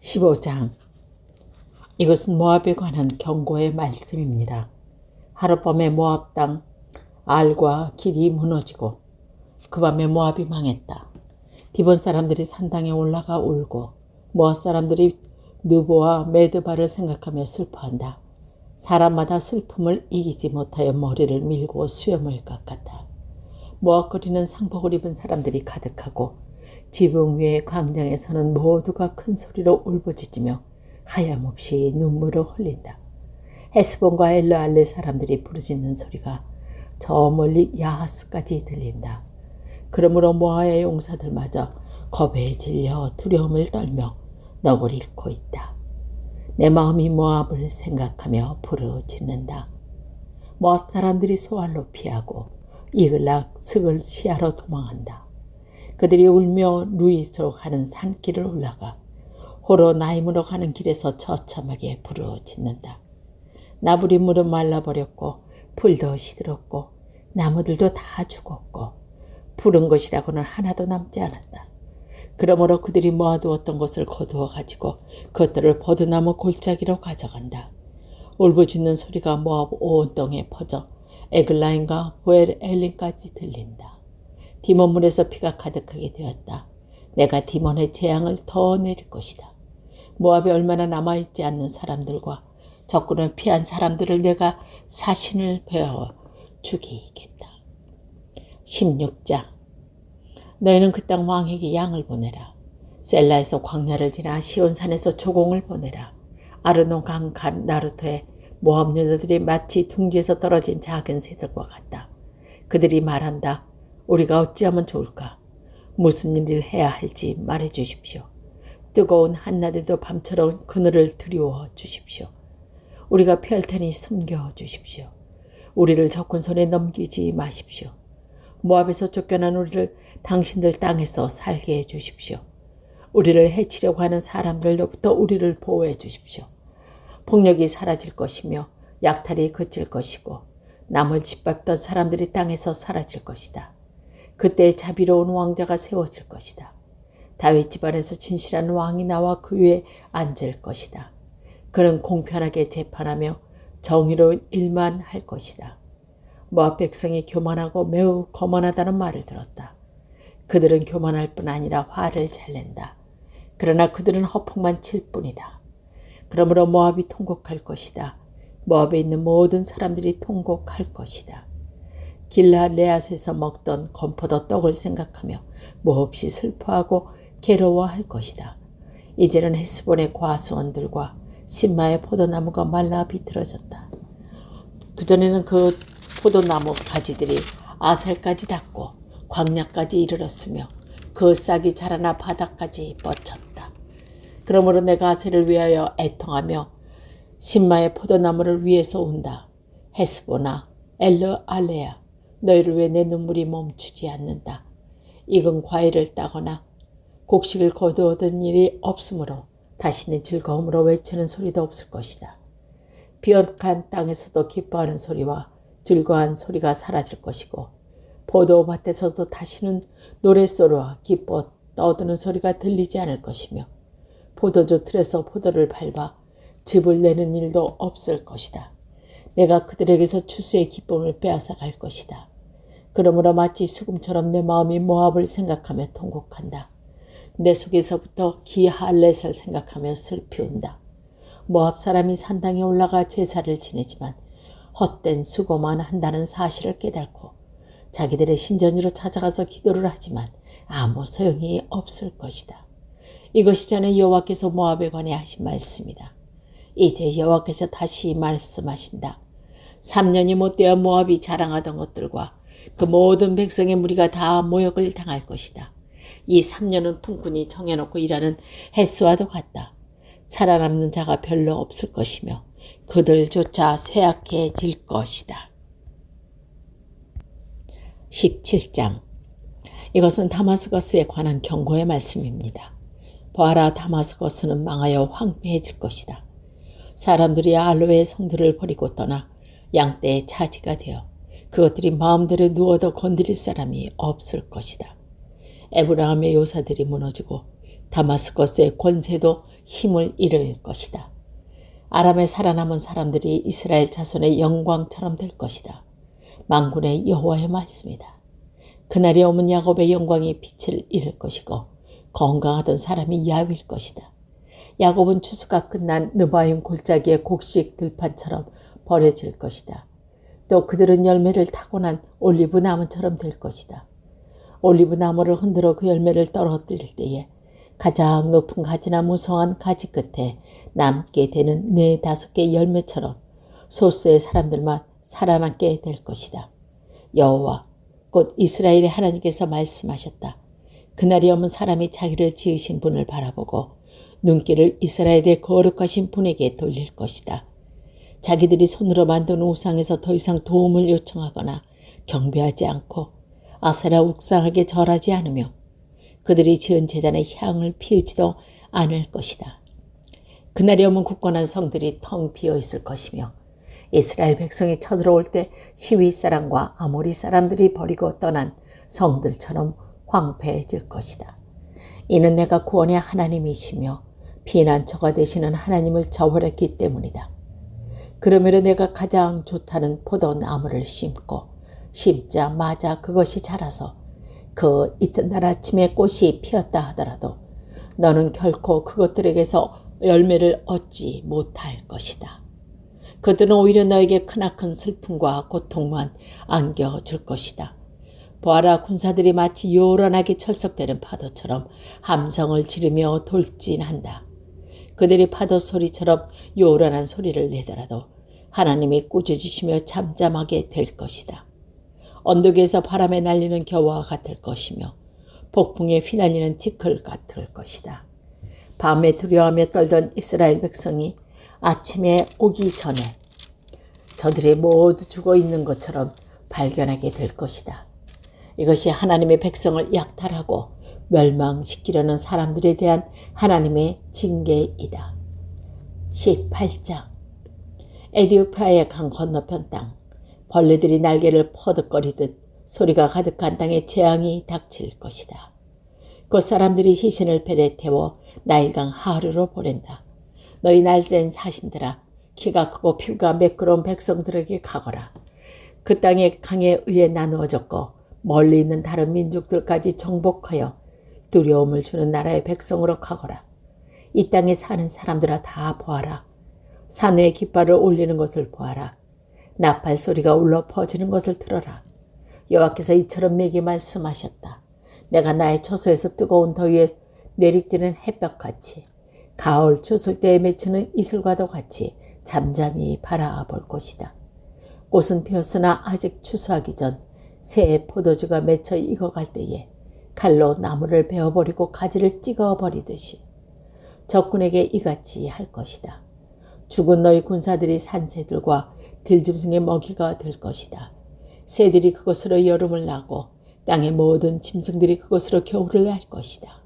15장. 이것은 모압에 관한 경고의 말씀입니다. 하룻밤에 모압 땅 알과 길이 무너지고 그 밤에 모압이 망했다. 디본 사람들이 산당에 올라가 울고 모압 사람들이 느보와 메드바를 생각하며 슬퍼한다. 사람마다 슬픔을 이기지 못하여 머리를 밀고 수염을 깎았다. 모압거리는 상복을 입은 사람들이 가득하고 지붕 위의 광장에서는 모두가 큰 소리로 울부짖으며 하염없이 눈물을 흘린다. 헤스본과 엘르알레 사람들이 부르짖는 소리가 저 멀리 야하스까지 들린다. 그러므로 모압의 용사들마저 겁에 질려 두려움을 떨며 넋을 잃고 있다. 내 마음이 모압을 생각하며 부르짖는다. 모압 사람들이 소알로 피하고 이글락 스글 시아로 도망한다. 그들이 울며 루이스로 가는 산길을 올라가 호로나임으로 가는 길에서 처참하게 부르짖는다. 나불이 물은 말라버렸고 풀도 시들었고 나무들도 다 죽었고 푸른 것이라고는 하나도 남지 않았다. 그러므로 그들이 모아두었던 것을 거두어 가지고 그것들을 버드나무 골짜기로 가져간다. 울부짖는 소리가 모압 온 땅에 퍼져 에글라임과 보엘 엘린까지 들린다. 디몬문에서 피가 가득하게 되었다. 내가 디몬의 재앙을 더 내릴 것이다. 모압에 얼마나 남아있지 않는 사람들과 적군을 피한 사람들을 내가 사신을 베어 죽이겠다. 16장. 너희는 그 땅 왕에게 양을 보내라. 셀라에서 광야를 지나 시온산에서 조공을 보내라. 아르논 강 나루토에 모압 여자들이 마치 둥지에서 떨어진 작은 새들과 같다. 그들이 말한다. 우리가 어찌하면 좋을까? 무슨 일을 해야 할지 말해 주십시오. 뜨거운 한낮에도 밤처럼 그늘을 드리워 주십시오. 우리가 피할 테니 숨겨 주십시오. 우리를 적군 손에 넘기지 마십시오. 모압에서 쫓겨난 우리를 당신들 땅에서 살게 해 주십시오. 우리를 해치려고 하는 사람들로부터 우리를 보호해 주십시오. 폭력이 사라질 것이며 약탈이 그칠 것이고 남을 짓밟던 사람들이 땅에서 사라질 것이다. 그때 자비로운 왕자가 세워질 것이다. 다윗 집안에서 진실한 왕이 나와 그 위에 앉을 것이다. 그는 공평하게 재판하며 정의로운 일만 할 것이다. 모압 백성이 교만하고 매우 거만하다는 말을 들었다. 그들은 교만할 뿐 아니라 화를 잘 낸다. 그러나 그들은 허풍만 칠 뿐이다. 그러므로 모압이 통곡할 것이다. 모압에 있는 모든 사람들이 통곡할 것이다. 길라레앗에서 먹던 건포도 떡을 생각하며 몹시 슬퍼하고 괴로워할 것이다. 이제는 헤스본의 과수원들과 신마의 포도나무가 말라 비틀어졌다. 그전에는 그 포도나무 가지들이 아살까지 닿고 광야까지 이르렀으며 그 싹이 자라나 바닥까지 뻗쳤다. 그러므로 내가 아셀을 위하여 애통하며 신마의 포도나무를 위해서 운다. 헤스보나 엘르알레야, 너희를 위해 내 눈물이 멈추지 않는다. 익은 과일을 따거나 곡식을 거두어든 일이 없으므로 다시는 즐거움으로 외치는 소리도 없을 것이다. 비옥한 땅에서도 기뻐하는 소리와 즐거운 소리가 사라질 것이고 포도밭에서도 다시는 노랫소리와 기뻐 떠드는 소리가 들리지 않을 것이며 포도주 틀에서 포도를 밟아 즙을 내는 일도 없을 것이다. 내가 그들에게서 추수의 기쁨을 빼앗아 갈 것이다. 그러므로 마치 수금처럼 내 마음이 모압을 생각하며 통곡한다. 내 속에서부터 기할렛을 생각하며 슬피 운다. 모압 사람이 산당에 올라가 제사를 지내지만 헛된 수고만 한다는 사실을 깨닫고 자기들의 신전으로 찾아가서 기도를 하지만 아무 소용이 없을 것이다. 이것이 전에 여호와께서 모압에 관해 하신 말씀이다. 이제 여호와께서 다시 말씀하신다. 3년이 못되어 모압이 자랑하던 것들과 그 모든 백성의 무리가 다 모욕을 당할 것이다. 이 3년은 품꾼이 정해놓고 일하는 횟수와도 같다. 살아남는 자가 별로 없을 것이며 그들조차 쇠약해질 것이다. 17장. 이것은 다마스커스에 관한 경고의 말씀입니다. 보아라, 다마스커스는 망하여 황폐해질 것이다. 사람들이 알로의 성들을 버리고 떠나 양떼의 차지가 되어 그것들이 마음대로 누워도 건드릴 사람이 없을 것이다. 에브라함의 요사들이 무너지고 다마스커스의 권세도 힘을 잃을 것이다. 아람에 살아남은 사람들이 이스라엘 자손의 영광처럼 될 것이다. 만군의 여호와의 말씀이다. 그날이 오면 야곱의 영광이 빛을 잃을 것이고 건강하던 사람이 야위일 것이다. 야곱은 추수가 끝난 르바임 골짜기의 곡식 들판처럼 버려질 것이다. 또 그들은 열매를 타고난 올리브 나무처럼 될 것이다. 올리브 나무를 흔들어 그 열매를 떨어뜨릴 때에 가장 높은 가지나 무성한 가지 끝에 남게 되는 4-5개 열매처럼 소수의 사람들만 살아남게 될 것이다. 여호와 곧 이스라엘의 하나님께서 말씀하셨다. 그날이 오면 사람이 자기를 지으신 분을 바라보고 눈길을 이스라엘의 거룩하신 분에게 돌릴 것이다. 자기들이 손으로 만든 우상에서 더 이상 도움을 요청하거나 경배하지 않고 아세라 욱상하게 절하지 않으며 그들이 지은 제단에 향을 피우지도 않을 것이다. 그날이 오면 굳건한 성들이 텅 비어 있을 것이며 이스라엘 백성이 쳐들어올 때 히위 사람과 아모리 사람들이 버리고 떠난 성들처럼 황폐해질 것이다. 이는 내가 구원의 하나님이시며 피난처가 되시는 하나님을 저버렸기 때문이다. 그러므로 내가 가장 좋다는 포도나무를 심고 심자마자 그것이 자라서 그 이튿날 아침에 꽃이 피었다 하더라도 너는 결코 그것들에게서 열매를 얻지 못할 것이다. 그들은 오히려 너에게 크나큰 슬픔과 고통만 안겨줄 것이다. 보아라, 군사들이 마치 요란하게 철썩대는 파도처럼 함성을 지르며 돌진한다. 그들이 파도 소리처럼 요란한 소리를 내더라도 하나님이 꾸짖으시며 잠잠하게 될 것이다. 언덕에서 바람에 날리는 겨와 같을 것이며 폭풍에 휘날리는 티끌 같을 것이다. 밤에 두려워하며 떨던 이스라엘 백성이 아침에 오기 전에 저들이 모두 죽어 있는 것처럼 발견하게 될 것이다. 이것이 하나님의 백성을 약탈하고 멸망시키려는 사람들에 대한 하나님의 징계이다. 18장 에디오피아의 강 건너편 땅, 벌레들이 날개를 퍼득거리듯 소리가 가득한 땅에 재앙이 닥칠 것이다. 그 사람들이 시신을 배에 태워 나일강 하루로 보낸다. 너희 날쌘 사신들아, 키가 크고 피부가 매끄러운 백성들에게 가거라. 그 땅의 강에 의해 나누어졌고 멀리 있는 다른 민족들까지 정복하여 두려움을 주는 나라의 백성으로 가거라. 이 땅에 사는 사람들아, 다 보아라. 산 위에 깃발을 올리는 것을 보아라. 나팔 소리가 울려 퍼지는 것을 들어라. 여호와께서 이처럼 내게 말씀하셨다. 내가 나의 처소에서 뜨거운 더위에 내리쬐는 햇볕같이 가을 추술 때에 맺히는 이슬과도 같이 잠잠히 바라볼 것이다. 꽃은 피었으나 아직 추수하기 전 새 포도주가 맺혀 익어갈 때에 칼로 나무를 베어버리고 가지를 찍어버리듯이 적군에게 이같이 할 것이다. 죽은 너희 군사들이 산새들과 들짐승의 먹이가 될 것이다. 새들이 그것으로 여름을 나고 땅의 모든 짐승들이 그것으로 겨울을 날 것이다.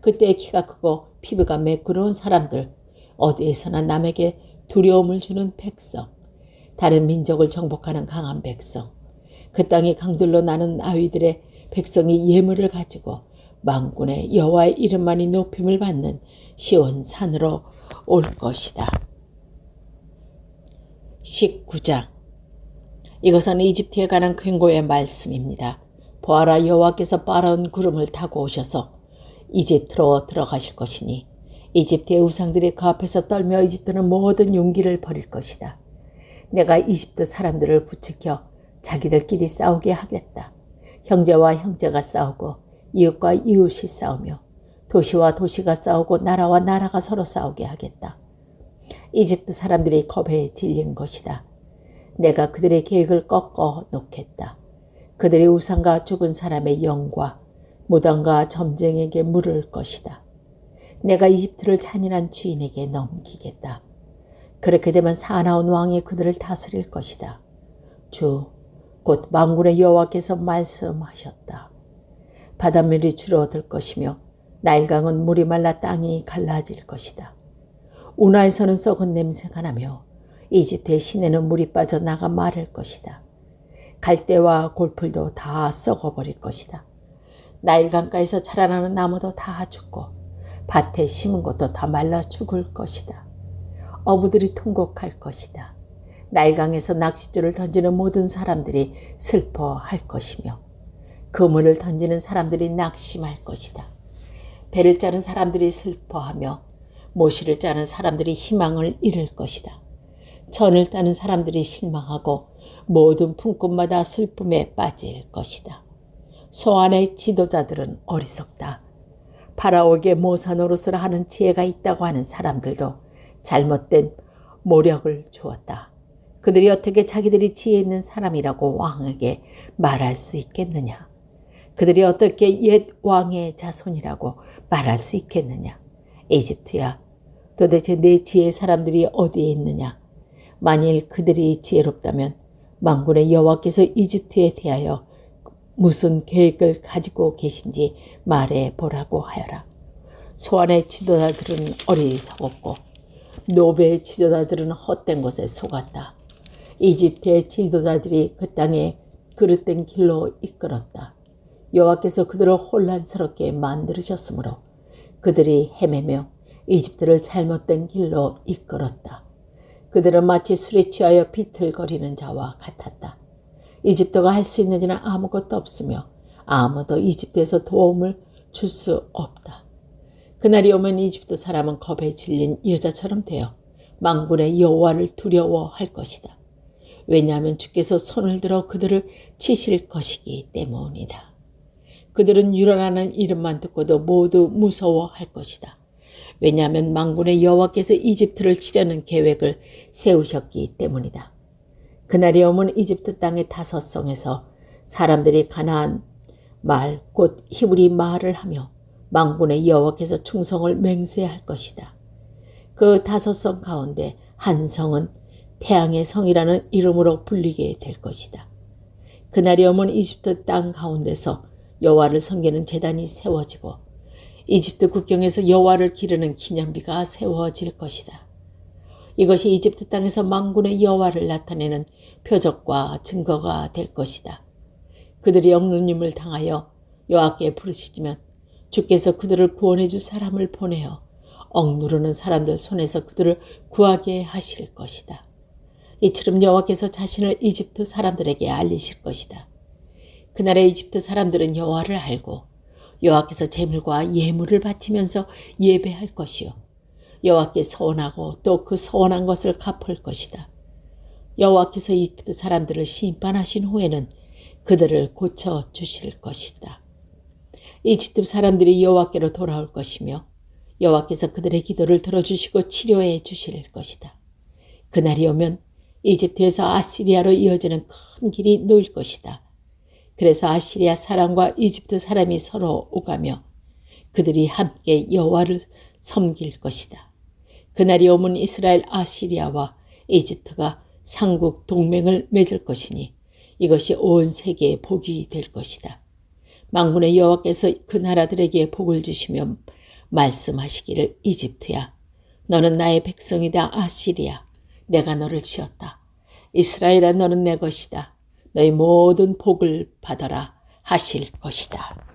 그때 키가 크고 피부가 매끄러운 사람들, 어디에서나 남에게 두려움을 주는 백성, 다른 민족을 정복하는 강한 백성, 그 땅의 강들로 나는 아위들의 백성이 예물을 가지고 만군의 여호와의 이름만이 높임을 받는 시온 산으로 올 것이다. 19장 이것은 이집트에 관한 경고의 말씀입니다. 보아라, 여호와께서 빠른 구름을 타고 오셔서 이집트로 들어가실 것이니 이집트의 우상들이 그 앞에서 떨며 이집트는 모든 용기를 버릴 것이다. 내가 이집트 사람들을 부추겨 자기들끼리 싸우게 하겠다. 형제와 형제가 싸우고 이웃과 이웃이 싸우며 도시와 도시가 싸우고 나라와 나라가 서로 싸우게 하겠다. 이집트 사람들이 겁에 질린 것이다. 내가 그들의 계획을 꺾어 놓겠다. 그들의 우상과 죽은 사람의 영과 무당과 점쟁에게 물을 것이다. 내가 이집트를 잔인한 주인에게 넘기겠다. 그렇게 되면 사나운 왕이 그들을 다스릴 것이다. 주 곧 만군의 여호와께서 말씀하셨다. 바닷물이 줄어들 것이며 나일강은 물이 말라 땅이 갈라질 것이다. 운하에서는 썩은 냄새가 나며 이집트의 시내는 물이 빠져나가 마를 것이다. 갈대와 골풀도 다 썩어버릴 것이다. 나일강가에서 자라나는 나무도 다 죽고 밭에 심은 것도 다 말라 죽을 것이다. 어부들이 통곡할 것이다. 나일강에서 낚싯줄을 던지는 모든 사람들이 슬퍼할 것이며 그물을 던지는 사람들이 낙심할 것이다. 배를 짜는 사람들이 슬퍼하며 모시를 짜는 사람들이 희망을 잃을 것이다. 전을 따는 사람들이 실망하고 모든 품꾼마다 슬픔에 빠질 것이다. 소안의 지도자들은 어리석다. 바라오에게 모사 노릇을 하는 지혜가 있다고 하는 사람들도 잘못된 모력을 주었다. 그들이 어떻게 자기들이 지혜 있는 사람이라고 왕에게 말할 수 있겠느냐? 그들이 어떻게 옛 왕의 자손이라고 말할 수 있겠느냐? 이집트야, 도대체 내 지혜의 사람들이 어디에 있느냐? 만일 그들이 지혜롭다면 만군의 여호와께서 이집트에 대하여 무슨 계획을 가지고 계신지 말해 보라고 하여라. 소안의 지도자들은 어리석었고 노베의 지도자들은 헛된 것에 속았다. 이집트의 지도자들이 그 땅에 그릇된 길로 이끌었다. 여호와께서 그들을 혼란스럽게 만들으셨으므로 그들이 헤매며 이집트를 잘못된 길로 이끌었다. 그들은 마치 술에 취하여 비틀거리는 자와 같았다. 이집트가 할 수 있는 일은 아무것도 없으며 아무도 이집트에서 도움을 줄 수 없다. 그날이 오면 이집트 사람은 겁에 질린 여자처럼 되어 만군의 여호와를 두려워할 것이다. 왜냐하면 주께서 손을 들어 그들을 치실 것이기 때문이다. 그들은 유란하는 이름만 듣고도 모두 무서워할 것이다. 왜냐하면 만군의 여호와께서 이집트를 치려는 계획을 세우셨기 때문이다. 그날이 오면 이집트 땅의 5성에서 사람들이 가나안 말 곧 히브리 말을 하며 만군의 여호와께서 충성을 맹세할 것이다. 그 5성 가운데 한 성은 태양의 성이라는 이름으로 불리게 될 것이다. 그날이 오면 이집트 땅 가운데서 여호와를 섬기는 제단이 세워지고 이집트 국경에서 여호와를 기르는 기념비가 세워질 것이다. 이것이 이집트 땅에서 만군의 여호와를 나타내는 표적과 증거가 될 것이다. 그들이 억눌림을 당하여 여호와께 부르시지만 주께서 그들을 구원해 줄 사람을 보내어 억누르는 사람들 손에서 그들을 구하게 하실 것이다. 이처럼 여호와께서 자신을 이집트 사람들에게 알리실 것이다. 그날의 이집트 사람들은 여호와를 알고 여호와께서 제물과 예물을 바치면서 예배할 것이요 여호와께 서원하고 또 그 서원한 것을 갚을 것이다. 여호와께서 이집트 사람들을 심판하신 후에는 그들을 고쳐 주실 것이다. 이집트 사람들이 여호와께로 돌아올 것이며 여호와께서 그들의 기도를 들어주시고 치료해 주실 것이다. 그날이 오면 이집트에서 아시리아로 이어지는 큰 길이 놓일 것이다. 그래서 아시리아 사람과 이집트 사람이 서로 오가며 그들이 함께 여호와를 섬길 것이다. 그날이 오면 이스라엘 아시리아와 이집트가 삼국 동맹을 맺을 것이니 이것이 온 세계의 복이 될 것이다. 만군의 여호와께서 그 나라들에게 복을 주시며 말씀하시기를 이집트야 너는 나의 백성이다. 아시리아 내가 너를 지었다. 이스라엘아 너는 내 것이다. 너희 모든 복을 받아라 하실 것이다.